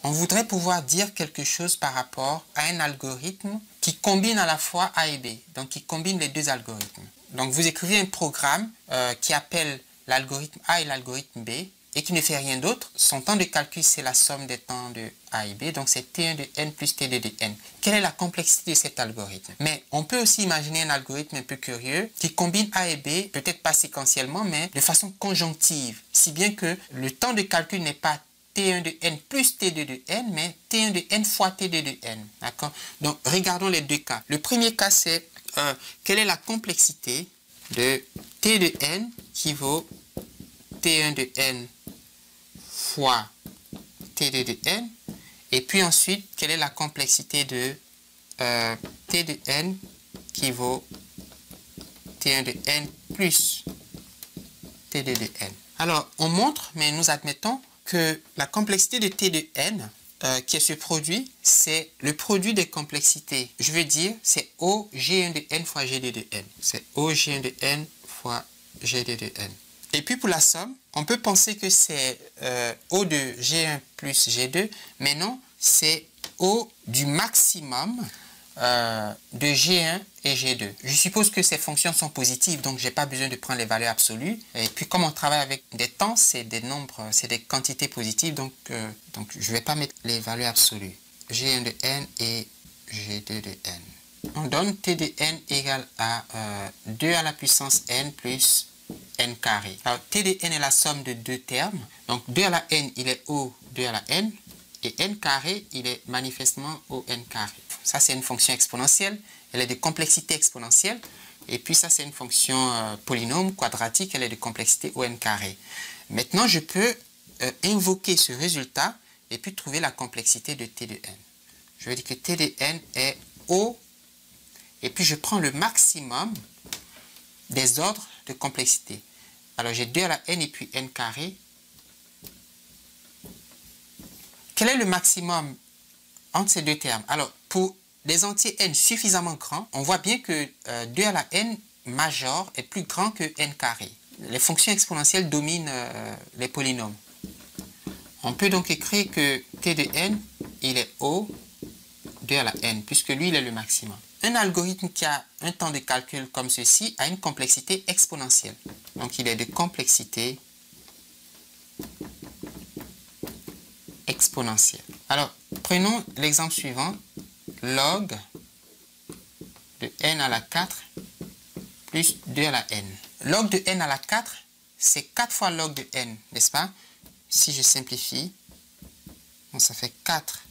on voudrait pouvoir dire quelque chose par rapport à un algorithme qui combine à la fois A et B, donc qui combine les deux algorithmes. Donc vous écrivez un programme qui appelle l'algorithme A et l'algorithme B et qui ne fait rien d'autre. Son temps de calcul, c'est la somme des temps de A et B, donc c'est T1 de n plus T2 de n. Quelle est la complexité de cet algorithme? Mais on peut aussi imaginer un algorithme un peu curieux qui combine A et B, peut-être pas séquentiellement, mais de façon conjonctive, si bien que le temps de calcul n'est pas T1 de n plus T2 de n, mais T1 de n fois T2 de n. D'accord? Donc, regardons les deux cas. Le premier cas, c'est quelle est la complexité de T de n qui vaut T1 de n fois T2 de n. Et puis ensuite, quelle est la complexité de T de n qui vaut T1 de n plus T2 de n. Alors, on montre, mais nous admettons que la complexité de T de n, qui est ce produit, c'est le produit des complexités. Je veux dire, c'est O G1 de n fois G2 de n. C'est O G1 de n fois G2 de n. Et puis pour la somme, on peut penser que c'est O de G1 plus G2, mais non, c'est O du maximum de G1 et G2. Je suppose que ces fonctions sont positives, donc je n'ai pas besoin de prendre les valeurs absolues. Et puis comme on travaille avec des temps, c'est des nombres, c'est des quantités positives, donc je ne vais pas mettre les valeurs absolues. G1 de n et G2 de n. On donne T de n égale à 2 à la puissance n plus n carré. Alors T de n est la somme de deux termes. Donc 2 à la n, il est O 2 à la n. Et n carré, il est manifestement O n carré. Ça, c'est une fonction exponentielle. Elle est de complexité exponentielle. Et puis ça, c'est une fonction polynôme quadratique. Elle est de complexité O n carré. Maintenant, je peux invoquer ce résultat et puis trouver la complexité de T de n. Je vais dire que T de n est O. Et puis, je prends le maximum des ordres de complexité. Alors, j'ai 2 à la n et puis n carré. Quel est le maximum entre ces deux termes? Alors, pour des entiers n suffisamment grands, on voit bien que 2 à la n majeur est plus grand que n carré. Les fonctions exponentielles dominent les polynômes. On peut donc écrire que T de n, il est O 2 à la n, puisque lui, il est le maximum. Un algorithme qui a un temps de calcul comme ceci a une complexité exponentielle. Donc, il est de complexité exponentielle. Alors, prenons l'exemple suivant. Log de n à la 4 plus 2 à la n. Log de n à la 4, c'est 4 fois log de n, n'est-ce pas? Si je simplifie, bon, ça fait 4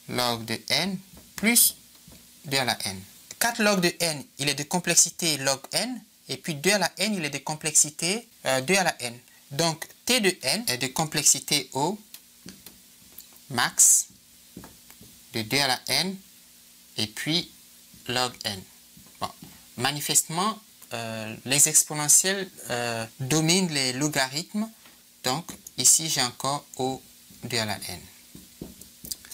log de n plus 2 à la n. 4 log de n, il est de complexité log n, et puis 2 à la n, il est de complexité 2 à la n. Donc, T de n est de complexité O max de 2 à la n, et puis log n. Bon, manifestement, les exponentielles dominent les logarithmes, donc ici j'ai encore O 2 à la n.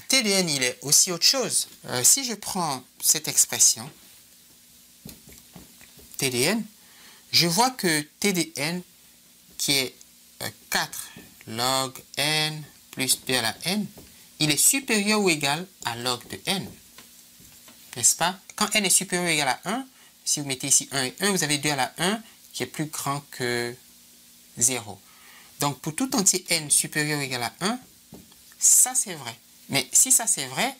T de n, il est aussi autre chose. Si je prends cette expression, T de n, je vois que T de n, qui est 4 log n plus 2 à la n, il est supérieur ou égal à log de n. N'est-ce pas? Quand n est supérieur ou égal à 1, si vous mettez ici 1 et 1, vous avez 2 à la 1 qui est plus grand que 0. Donc, pour tout entier n supérieur ou égal à 1, ça c'est vrai. Mais si ça c'est vrai,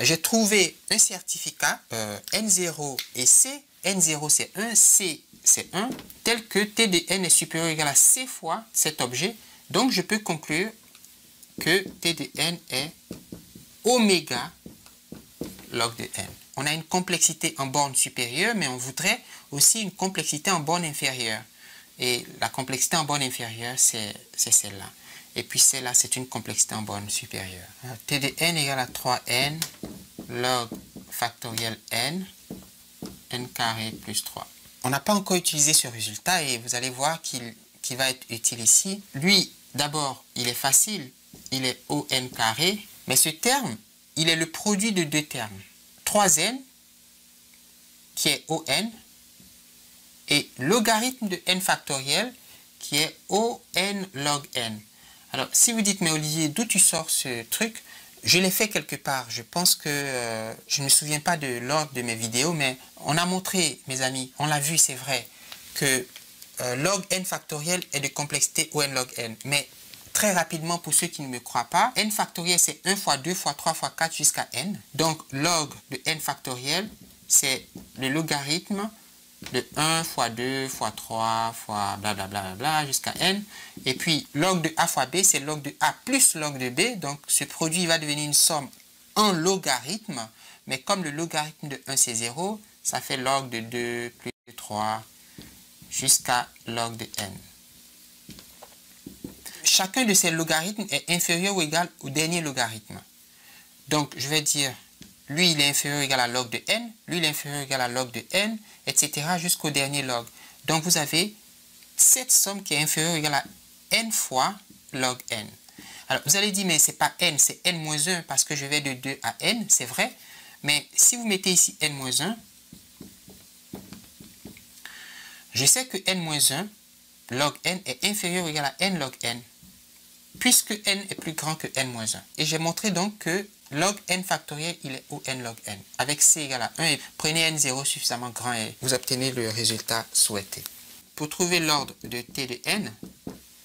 j'ai trouvé un certificat N0 et C. N0 c'est 1, C c'est 1, tel que T de n est supérieur ou égal à C fois cet objet. Donc je peux conclure que T de n est oméga log de n. On a une complexité en borne supérieure, mais on voudrait aussi une complexité en borne inférieure. Et la complexité en borne inférieure, c'est celle-là. Et puis celle-là, c'est une complexité en borne supérieure. T de n égale à 3n log factoriel n, n carré plus 3. On n'a pas encore utilisé ce résultat et vous allez voir qu'il va être utile ici. Lui, d'abord, il est facile. Il est O n carré. Mais ce terme, il est le produit de deux termes. 3n, qui est O n, et logarithme de n factoriel, qui est O n log n. Alors, si vous dites, mais Olivier, d'où tu sors ce truc? Je l'ai fait quelque part. Je pense que je ne me souviens pas de l'ordre de mes vidéos, mais on a montré, mes amis, on l'a vu, c'est vrai, que log n factoriel est de complexité O n log n. Mais très rapidement, pour ceux qui ne me croient pas, n factoriel, c'est 1 fois 2 fois 3 fois 4 jusqu'à n. Donc, log de n factoriel, c'est le logarithme de 1 fois 2 fois 3 fois blablabla jusqu'à n. Et puis, log de a fois b, c'est log de a plus log de b. Donc, ce produit va devenir une somme en logarithme. Mais comme le logarithme de 1, c'est 0, ça fait log de 2 plus de 3 jusqu'à log de n. Chacun de ces logarithmes est inférieur ou égal au dernier logarithme. Donc, je vais dire, lui, il est inférieur ou égal à log de n, lui, il est inférieur ou égal à log de n, etc. jusqu'au dernier log. Donc, vous avez cette somme qui est inférieure ou égale à n fois log n. Alors, vous allez dire, mais c'est pas n, c'est n-1 parce que je vais de 2 à n, c'est vrai. Mais si vous mettez ici n-1, je sais que n-1 log n est inférieur ou égal à n log n, puisque n est plus grand que n-1. Et j'ai montré donc que log n factoriel, il est O n log n, avec c égale à 1. Et prenez n0 suffisamment grand et vous obtenez le résultat souhaité. Pour trouver l'ordre de t de n,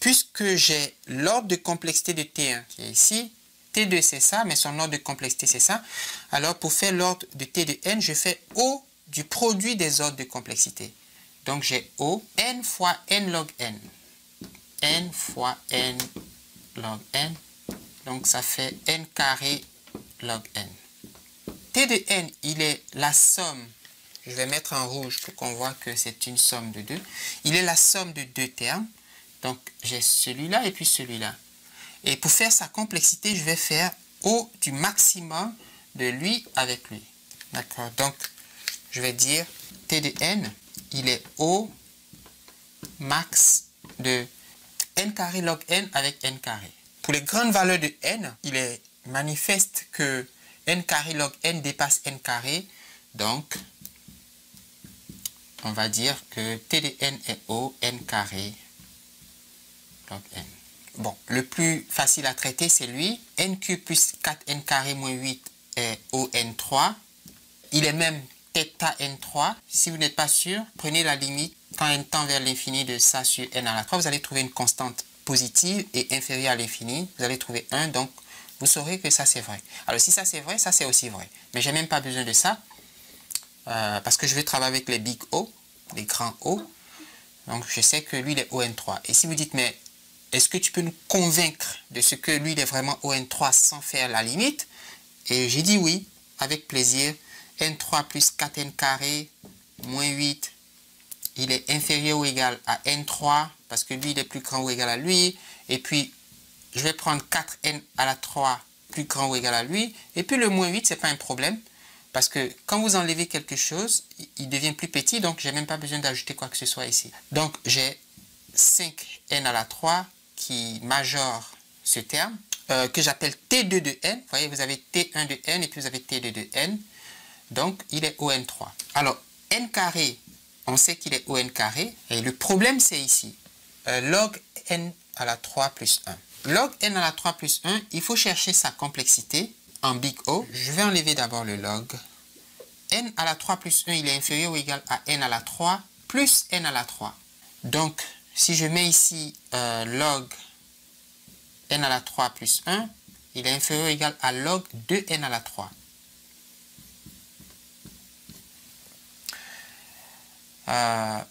puisque j'ai l'ordre de complexité de t1 qui est ici, t2 c'est ça, mais son ordre de complexité c'est ça, alors pour faire l'ordre de t de n, je fais O du produit des ordres de complexité. Donc j'ai O, n fois n log n. N fois n log n. Donc ça fait n carré log n. T de n, il est la somme, je vais mettre en rouge pour qu'on voit que c'est une somme de 2. Il est la somme de deux termes. Donc j'ai celui-là et puis celui-là. Et pour faire sa complexité, je vais faire O du maximum de lui avec lui. D'accord? Donc je vais dire T de n, il est O max de n carré log n avec n carré. Pour les grandes valeurs de n, il est manifeste que n carré log n dépasse n carré. Donc, on va dire que T de n est O n carré log n. Bon, le plus facile à traiter, c'est lui. N cube plus 4n carré moins 8 est O n3. Il est même θ n3. Si vous n'êtes pas sûr, prenez la limite quand n tend vers l'infini de ça sur n à la 3. Vous allez trouver une constante positive et inférieure à l'infini. Vous allez trouver 1, donc vous saurez que ça c'est vrai. Alors si ça c'est vrai, ça c'est aussi vrai. Mais j'ai même pas besoin de ça parce que je vais travailler avec les big O, les grands O. Donc je sais que lui il est ON3. Et si vous dites mais est-ce que tu peux nous convaincre de ce que lui il est vraiment ON3 sans faire la limite? Et j'ai dit oui, avec plaisir. N3 plus 4n carré moins 8, il est inférieur ou égal à N3 parce que lui il est plus grand ou égal à lui. Et puis je vais prendre 4n à la 3 plus grand ou égal à lui. Et puis le moins 8, ce n'est pas un problème. Parce que quand vous enlevez quelque chose, il devient plus petit. Donc, je n'ai même pas besoin d'ajouter quoi que ce soit ici. Donc, j'ai 5n à la 3 qui majore ce terme. Que j'appelle T2 de n. Vous voyez, vous avez T1 de n et puis vous avez T2 de n. Donc, il est ON3. Alors, n carré, on sait qu'il est ON carré. Et le problème, c'est ici. Log n à la 3 plus 1. Log n à la 3 plus 1, il faut chercher sa complexité en big O. Je vais enlever d'abord le log. N à la 3 plus 1, il est inférieur ou égal à n à la 3 plus n à la 3. Donc, si je mets ici log n à la 3 plus 1, il est inférieur ou égal à log de n à la 3.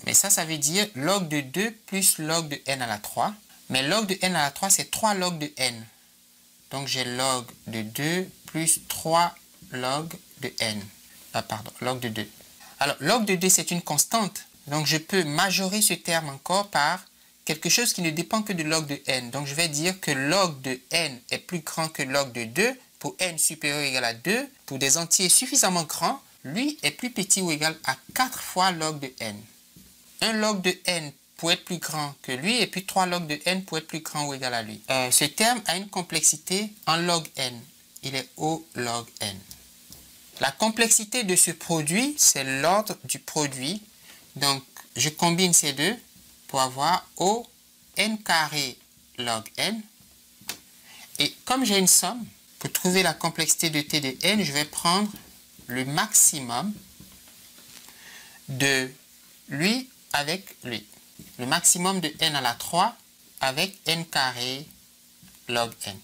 Mais ça veut dire log de 2 plus log de n à la 3. Mais log de n à la 3, c'est 3 log de n. Donc, j'ai log de 2 plus 3 log de n. Pardon, log de 2. Alors, log de 2, c'est une constante. Donc, je peux majorer ce terme encore par quelque chose qui ne dépend que de log de n. Donc, je vais dire que log de n est plus grand que log de 2 pour n supérieur ou égal à 2. Pour des entiers suffisamment grands, lui est plus petit ou égal à 4 fois log de n. Un log de n pour être plus grand que lui, et puis 3 log de n pour être plus grand ou égal à lui. Ce terme a une complexité en log n. Il est O log n. La complexité de ce produit, c'est l'ordre du produit. Donc, je combine ces deux pour avoir O n carré log n Et comme j'ai une somme, pour trouver la complexité de t de n, je vais prendre le maximum de lui avec lui. Le maximum de n à la 3 avec n carré log n.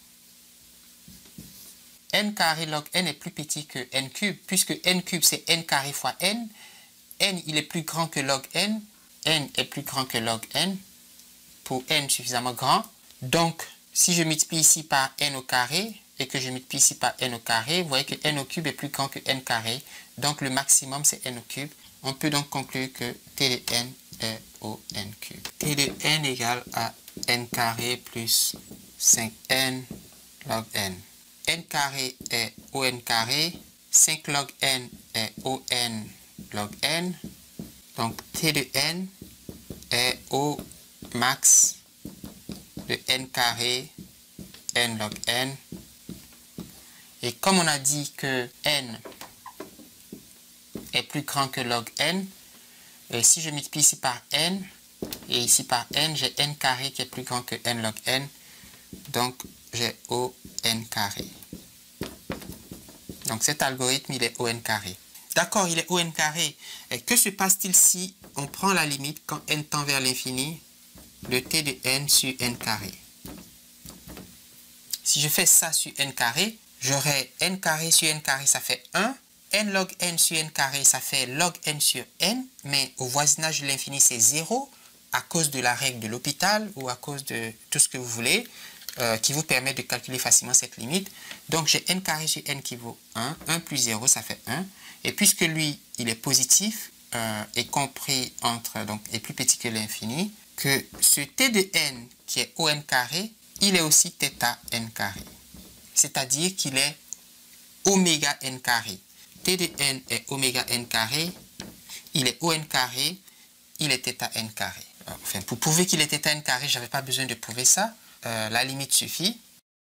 N carré log n est plus petit que n cube, puisque n cube c'est n carré fois n. N il est plus grand que log n. N est plus grand que log n. Pour n suffisamment grand. Donc, si je multiplie ici par n au carré et que je multiplie ici par n au carré, vous voyez que n au cube est plus grand que n carré. Donc, le maximum c'est n au cube. On peut donc conclure que t de n est au n cube. T de n égale à n carré plus 5n log n. N carré est au n carré, 5 log n est au n log n. Donc t de n est au max de n carré n log n. Et comme on a dit que n est plus grand que log n, si je multiplie ici par n et ici par n, j'ai n carré qui est plus grand que n log n. Donc j'ai O n carré. Donc cet algorithme, il est O n carré. D'accord, il est O n carré. Et que se passe-t-il si on prend la limite quand n tend vers l'infini de t de n sur n carré? Si je fais ça sur n carré, j'aurai n carré sur n carré, ça fait 1. N log n sur n carré, ça fait log n sur n. Mais au voisinage de l'infini, c'est 0 à cause de la règle de l'hôpital ou à cause de tout ce que vous voulez. Qui vous permet de calculer facilement cette limite. Donc j'ai n carré sur n qui vaut 1. 1 plus 0, ça fait 1. Et puisque lui, il est positif, est compris entre, donc est plus petit que l'infini, que ce t de n qui est O n carré, il est aussi θ n carré. C'est-à-dire qu'il est oméga n carré. T de n est oméga n carré, il est O n carré, il est θ n carré. Enfin, pour prouver qu'il est θ n carré, je n'avais pas besoin de prouver ça. La limite suffit.